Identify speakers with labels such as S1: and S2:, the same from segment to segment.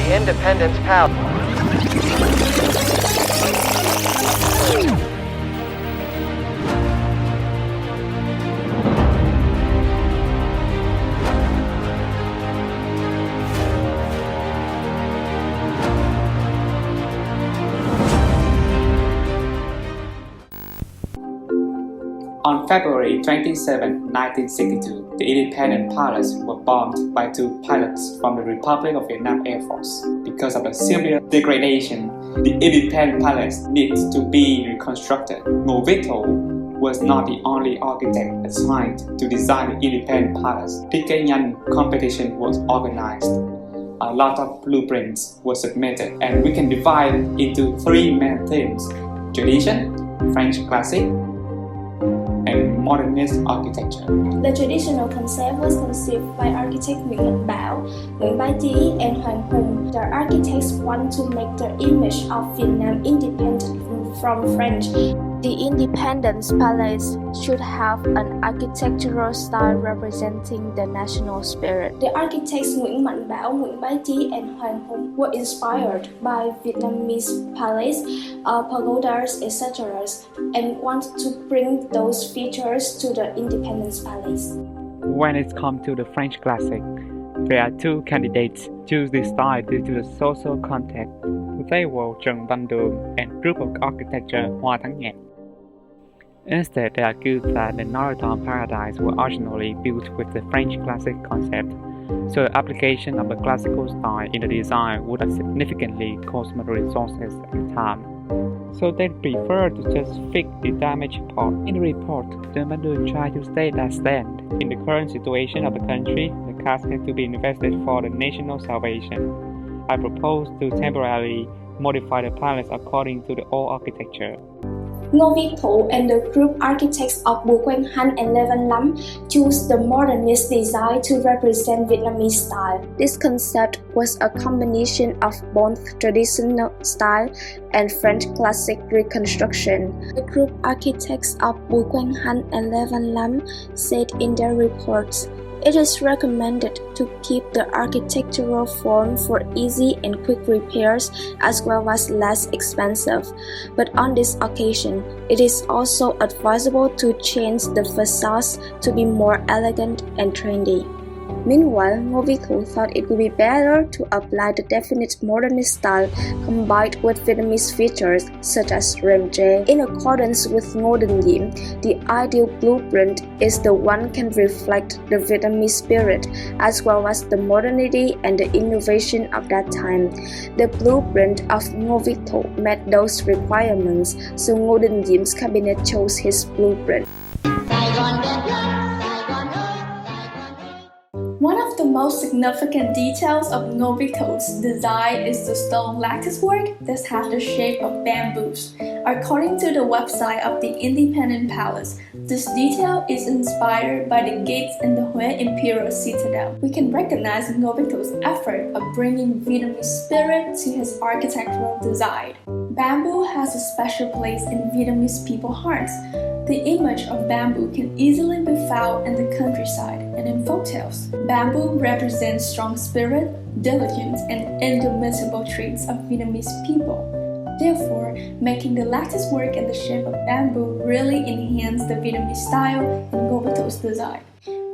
S1: the Independence Palace.
S2: On February 27, 1962, the Independence Palace was bombed by two pilots from the Republic of Vietnam Air Force. Because of the severe degradation, the Independence Palace needs to be reconstructed. Ngô Viết Thủ was not the only architect assigned to design the Independence Palace. Thiết kế nhanh competition was organized. A lot of blueprints were submitted, and we can divide into three main themes: tradition, French classic, and modernist architecture.
S3: The traditional concept was conceived by architect Nguyễn Mạnh Bảo, Nguyễn Bá Chí, and Hoàng Hùng. The architects want to make the image of Vietnam independent from French. The Independence Palace should have an architectural style representing the national spirit. The architects Nguyễn Mạnh Bảo, Nguyễn Bá Chí, and Hoàng Hùng were inspired by Vietnamese palace, pagodas, etc., and want to bring those features to the Independence Palace.
S4: When it comes to the French classic, there are two candidates choose this style due to the social context. They were Trần Văn Đường and group of architecture Hoa Thắng Nhạc. Instead, they argued that the Notre-Dame Paradise was originally built with the French classic concept, so the application of the classical style in the design would have significantly cost more resources and time. So they preferred to just fix the damaged part. In the report, Trần Văn Đường tried to state that stand. In the current situation of the country, the cash had to be invested for the national salvation. I propose to temporarily modify the palace according to the old architecture.
S3: Ngô Viết Thủ and the group architects of Bùi Quang Hanh and Lê Văn Lắm chose the modernist design to represent Vietnamese style. This concept was a combination of both traditional style and French classic reconstruction. The group architects of Bùi Quang Hanh and Lê Văn Lắm said in their reports, "It is recommended to keep the architectural form for easy and quick repairs as well as less expensive. But on this occasion, it is also advisable to change the facades to be more elegant and trendy." Meanwhile, Ngô Viết Thủ thought it would be better to apply the definite modernist style combined with Vietnamese features such as rèm tre. In accordance with Ngô Đình Diệm, the ideal blueprint is the one can reflect the Vietnamese spirit as well as the modernity and the innovation of that time. The blueprint of Ngô Viết Thủ met those requirements, so Ngô Đình Diệm cabinet chose his blueprint.
S5: One of the most significant details of Ngô Viết Thú's design is the stone latticework that has the shape of bamboos. According to the website of the Independence Palace, this detail is inspired by the gates in the Hue Imperial Citadel. We can recognize Ngô Viết Thú's effort of bringing Vietnamese spirit to his architectural design. Bamboo has a special place in Vietnamese people's hearts. The image of bamboo can easily be found in the countryside and in folktales. Bamboo represents strong spirit, diligence, and indomitable traits of Vietnamese people. Therefore, making the latticework in the shape of bamboo really enhances the Vietnamese style in Ngô Viết Thú's design,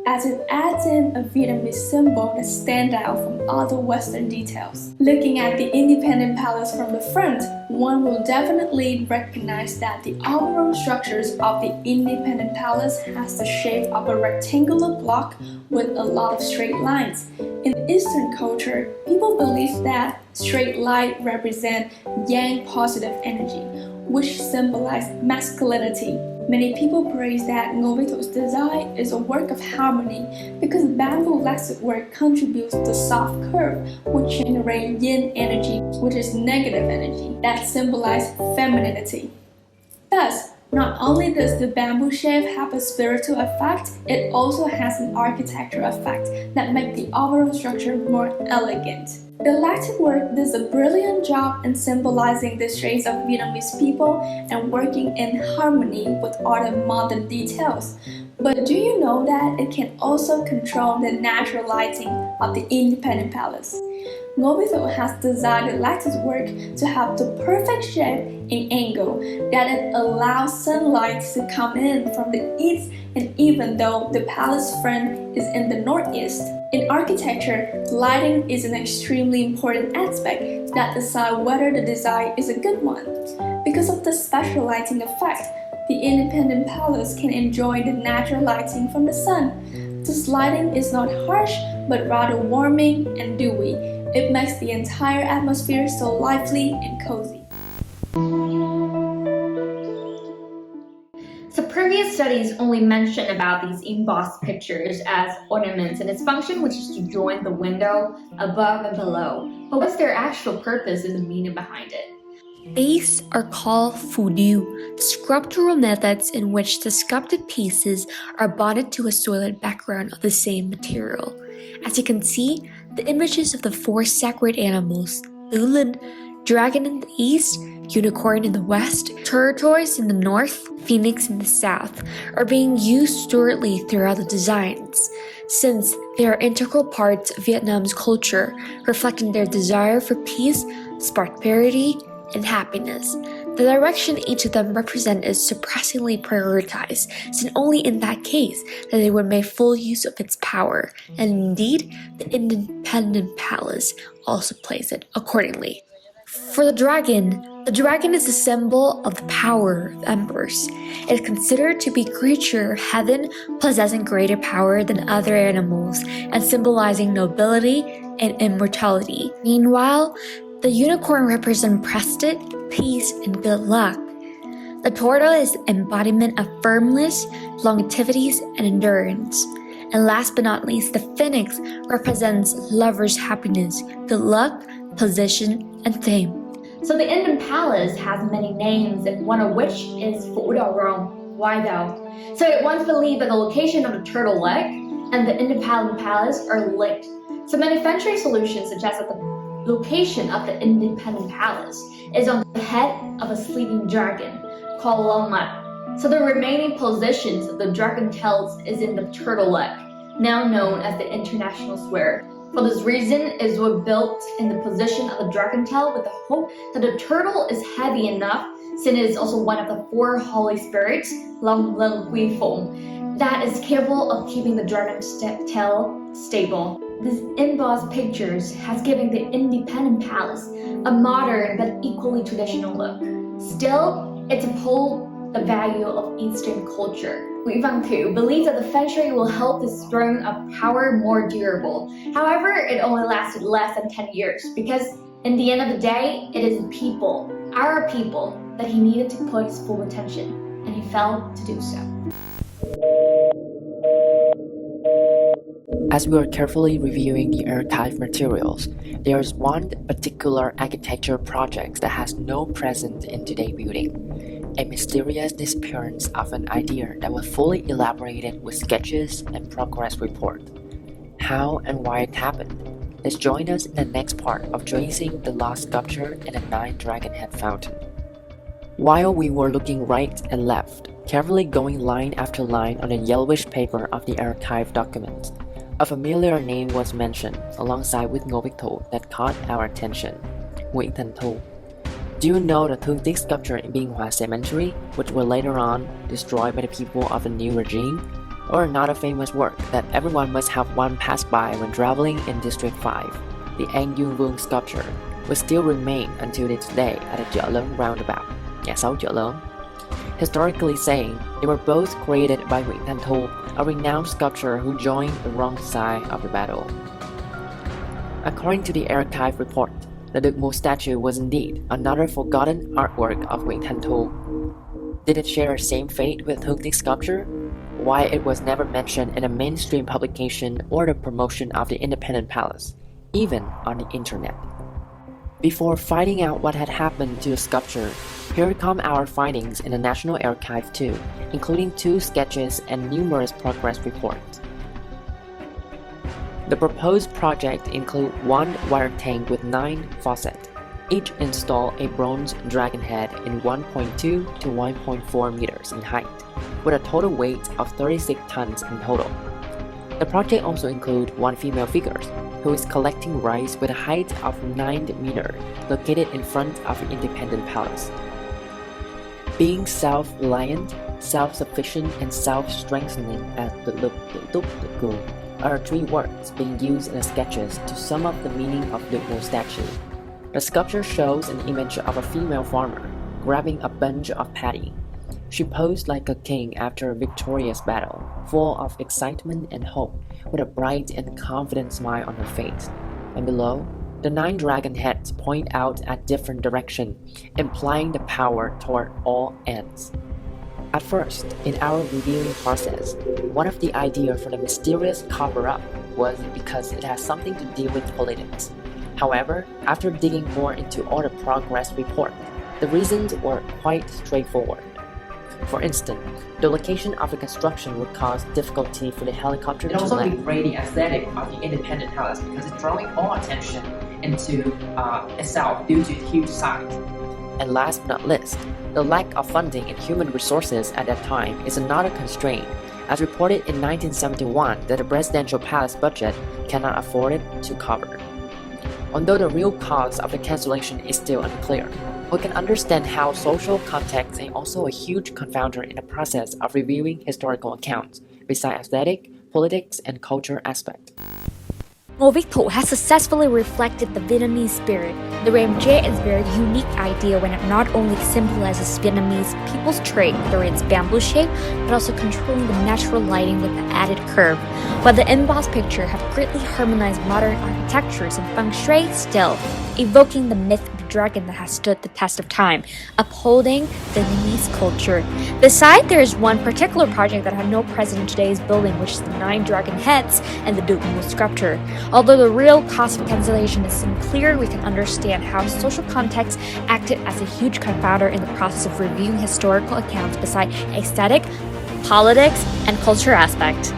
S5: as it adds in a Vietnamese symbol that stands out from other Western details. Looking at the Independence Palace from the front, one will definitely recognize that the overall structures of the Independence Palace has the shape of a rectangular block with a lot of straight lines. In Eastern culture, people believe that straight lines represent yang positive energy, which symbolize masculinity. Many people praise that Ngô Viết Thú's design is a work of harmony because bamboo latticework contributes to soft curve, which generate yin energy, which is negative energy that symbolize femininity. Thus, not only does the bamboo shape have a spiritual effect, it also has an architectural effect that makes the overall structure more elegant. The latticework does a brilliant job in symbolizing the traits of Vietnamese people and working in harmony with other modern details. But do you know that it can also control the natural lighting of the Independence Palace? Ngobito has designed the latticework to have the perfect shape and angle that it allows sunlight to come in from the east, and even though the palace front is in the northeast. In architecture, lighting is an extremely important aspect that decides whether the design is a good one. Because of the special lighting effect, the Independence Palace can enjoy the natural lighting from the sun. This lighting is not harsh, but rather warming and dewy. It makes the entire atmosphere so lively and cozy.
S1: So previous studies only mention about these embossed pictures as ornaments and its function, which is to join the window above and below. But what's their actual purpose and the meaning behind it?
S3: These are called fudu, sculptural methods in which the sculpted pieces are bonded to a solid background of the same material. As you can see, the images of the four sacred animals, Ulin, dragon in the east, unicorn in the west, tortoise in the north, phoenix in the south, are being used thoroughly throughout the designs, since they are integral parts of Vietnam's culture, reflecting their desire for peace, prosperity, and happiness. The direction each of them represent is surprisingly prioritized, since only in that case that they would make full use of its power, and indeed, the Independence Palace also plays it accordingly. For the dragon is a symbol of the power of emperors. It is considered to be a creature of heaven possessing greater power than other animals and symbolizing nobility and immortality. Meanwhile, the unicorn represents prestige, peace, and good luck. The tortoise is embodiment of firmness, longevity, and endurance. And last but not least, the phoenix represents lovers' happiness, good luck, position, and fame.
S1: So the Independence Palace has many names, and one of which is Phủ Đào Rồng. Why though? So it once believed that the location of the turtle leg and the Independence Palace are linked. So manufacturing solutions suggest that the location of the Independence Palace is on the head of a sleeping dragon called Long Mat. So the remaining positions of the dragon tails is in the turtle leg, now known as the International Square. For this reason, it was built in the position of the dragon tail with the hope that the turtle is heavy enough, since it is also one of the four holy spirits, Long Lung Quy Phụng, that is capable of keeping the dragon's tail stable. This embossed pictures has given the Independence Palace a modern but equally traditional look. Still, it upholds the value of Eastern culture. Nguyễn Văn Thiệu believes that the feng shui will help his throne of power more durable. However, it only lasted less than 10 years because in the end of the day, it is the people, our people, that he needed to put his full attention, and he failed to do so.
S6: As we are carefully reviewing the archive materials, there is one particular architecture project that has no presence in today's building. A mysterious disappearance of an idea that was fully elaborated with sketches and progress report. How and why it happened? Let's join us in the next part of tracing the lost sculpture and the 9-dragon head fountain. While we were looking right and left, carefully going line after line on the yellowish paper of the archive documents, a familiar name was mentioned alongside with Ngô Bích Thủ that caught our attention, Nguyễn Thành Thu. Do you know the Thương Tích sculpture in Biên Hòa Cemetery, which was later on destroyed by the people of the new regime? Or another famous work that everyone must have one pass by when traveling in District 5, the An Dương Vương sculpture, which still remain until this day at the Chợ Lớn roundabout, Ngã Sáu Chợ Lớn. Historically saying, they were both created by Nguyễn Thành Thu, a renowned sculptor who joined the wrong side of the battle. According to the archive report, the Được Mùa statue was indeed another forgotten artwork of Nguyễn Thành Thu. Did it share the same fate with Thương Tích sculpture? Why it was never mentioned in a mainstream publication or the promotion of the Independence Palace, even on the internet? Before finding out what had happened to the sculpture, here come our findings in the National Archive too, including 2 sketches and numerous progress reports. The proposed project includes 1 water tank with 9 faucets. Each install a bronze dragon head in 1.2 to 1.4 meters in height, with a total weight of 36 tons in total. The project also includes one female figure, who is collecting rice with a height of 9 meters, located in front of the Independent Palace. Being self-reliant, self-sufficient, and self-strengthening as the are 3 words being used in the sketches to sum up the meaning of the statue. The sculpture shows an image of a female farmer grabbing a bunch of paddy. She posed like a king after a victorious battle, full of excitement and hope, with a bright and confident smile on her face. And below, the 9 dragon heads point out at different directions, implying the power toward all ends. At first, in our reviewing process, one of the ideas for the mysterious cover-up was because it has something to do with politics. However, after digging more into all the progress report, the reasons were quite straightforward. For instance, the location of the construction would cause difficulty for the helicopter to land. It also degrade the aesthetic of the Independent Palace because it's drawing all attention into itself due to its huge size. And last but not least, the lack of funding and human resources at that time is another constraint, as reported in 1971 that the presidential palace budget cannot afford it to cover. Although the real cause of the cancellation is still unclear, we can understand how social context is also a huge confounder in the process of reviewing historical accounts, besides aesthetic, politics, and culture aspect.
S1: Ngô Viết Thụ has successfully reflected the Vietnamese spirit. The ramjet is a very unique idea when it not only symbolizes Vietnamese people's trait through its bamboo shape, but also controlling the natural lighting with the added curve. While the embossed picture have greatly harmonized modern architectures and feng shui, still evoking the myth of the dragon that has stood the test of time, upholding Vietnamese culture. Besides, there is one particular project that had no presence in today's building, which is the 9 dragon heads and the Duke sculpture. Although the real cause of cancellation is unclear, we can understand how social context acted as a huge confounder in the process of reviewing historical accounts beside aesthetic, politics, and culture aspect.